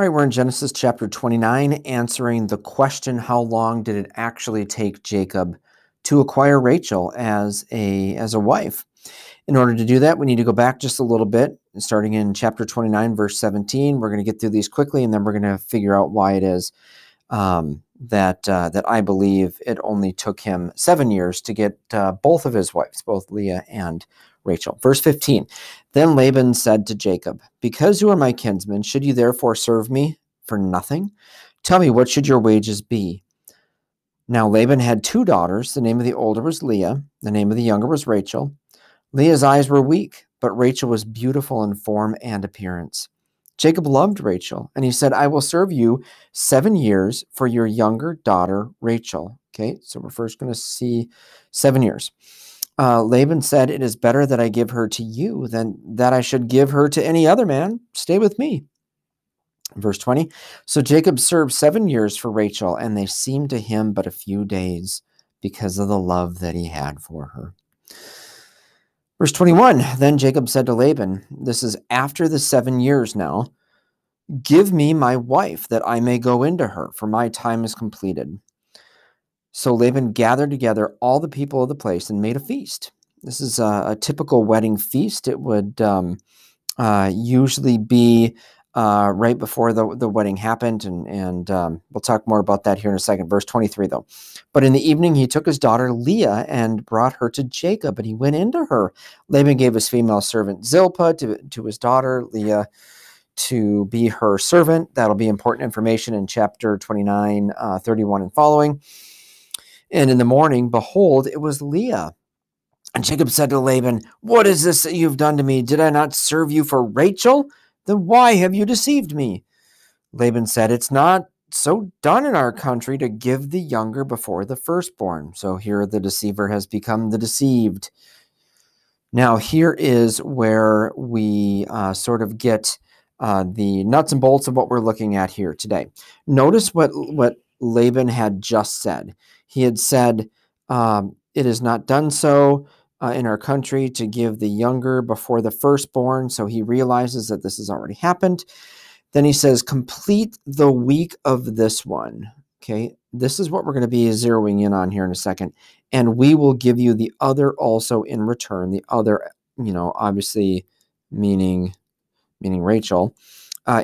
All right, we're in Genesis chapter 29, answering the question, how long did it actually take Jacob to acquire Rachel as a wife? In order to do that, we need to go back just a little bit, starting in chapter 29, verse 17. We're going to get through these quickly, and then we're going to figure out why it is that I believe it only took him 7 years to get both of his wives, both Leah and Rachel. Verse 15, then Laban said to Jacob, because you are my kinsman, should you therefore serve me for nothing? Tell me, what should your wages be? Now Laban had 2 daughters. The name of the older was Leah. The name of the younger was Rachel. Leah's eyes were weak, but Rachel was beautiful in form and appearance. Jacob loved Rachel, and he said, I will serve you 7 years for your younger daughter, Rachel. Okay, so we're first going to see 7 years. Laban said, it is better that I give her to you than that I should give her to any other man. Stay with me. Verse 20, so Jacob served 7 years for Rachel, and they seemed to him but a few days because of the love that he had for her. Verse 21, then Jacob said to Laban, this is after the 7 years now, give me my wife that I may go into her, for my time is completed. So Laban gathered together all the people of the place and made a feast. This is a typical wedding feast. It would usually be right before the wedding happened, and we'll talk more about that here in a second. Verse 23, though. But in the evening he took his daughter Leah and brought her to Jacob, and he went into her. Laban gave his female servant Zilpah to his daughter Leah to be her servant. That'll be important information in chapter 29, 31 and following. And in the morning, behold, it was Leah. And Jacob said to Laban, what is this that you've done to me? Did I not serve you for Rachel? Then why have you deceived me? Laban said, it's not so done in our country to give the younger before the firstborn. So here the deceiver has become the deceived. Now here is where we sort of get the nuts and bolts of what we're looking at here today. Notice what Laban had just said. He had said, it is not done so in our country to give the younger before the firstborn. So he realizes that this has already happened. Then he says, complete the week of this one. Okay, this is what we're going to be zeroing in on here in a second. And we will give you the other also in return. The other, obviously meaning Rachel,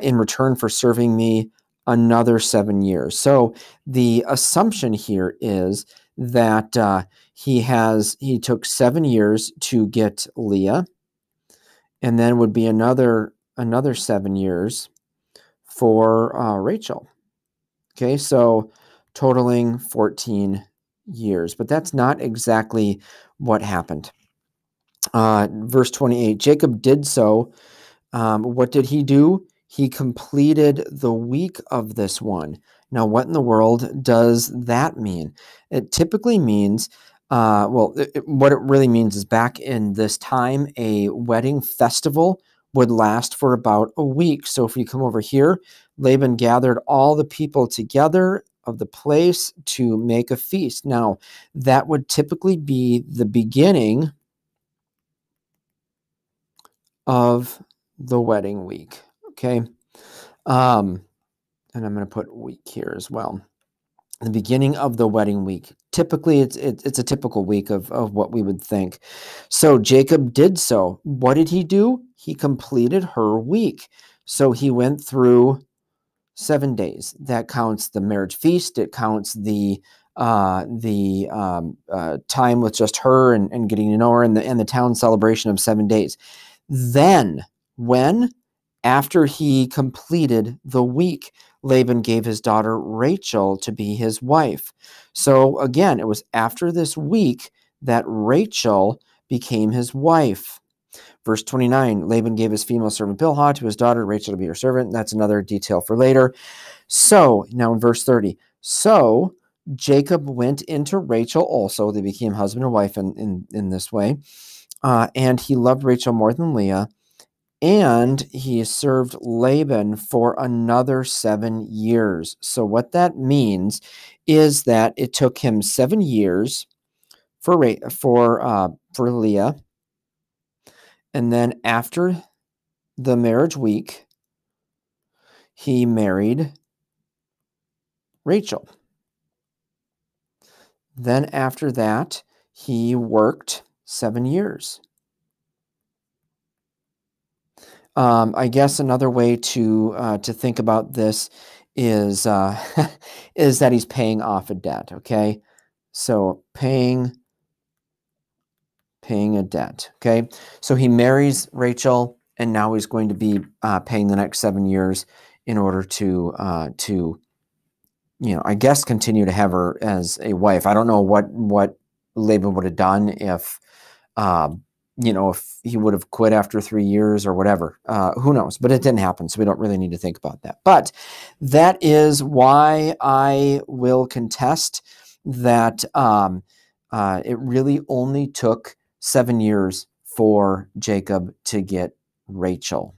in return for serving me another 7 years. So the assumption here is that he took 7 years to get Leah, and then would be another 7 years for Rachel. Okay, so totaling 14 years, but that's not exactly what happened. Verse 28, Jacob did so. What did he do? He completed the week of this one. Now, what in the world does that mean? It typically means, what it really means is back in this time, a wedding festival would last for about a week. So if you come over here, Laban gathered all the people together of the place to make a feast. Now, that would typically be the beginning of the wedding week. Okay. And I'm going to put week here as well. The beginning of the wedding week. Typically, it's a typical week of what we would think. So Jacob did so. What did he do? He completed her week. So he went through 7 days. That counts the marriage feast. It counts the time with just her and getting to know her, and the town celebration of 7 days. Then, after he completed the week, Laban gave his daughter Rachel to be his wife. So again, it was after this week that Rachel became his wife. Verse 29, Laban gave his female servant Bilhah to his daughter Rachel to be her servant. That's another detail for later. So now in verse 30, so Jacob went into Rachel also. They became husband and wife in this way. And he loved Rachel more than Leah. And he served Laban for another 7 years. So what that means is that it took him 7 years for Leah. And then after the marriage week, he married Rachel. Then after that, he worked 7 years. I guess another way to think about this is is that he's paying off a debt. Okay, so paying a debt. Okay, so he marries Rachel, and now he's going to be paying the next 7 years in order to I guess continue to have her as a wife. I don't know what Laban would have done if if he would have quit after 3 years or whatever. Who knows? But it didn't happen, so we don't really need to think about that. But that is why I will contest that it really only took 7 years for Jacob to get Rachel.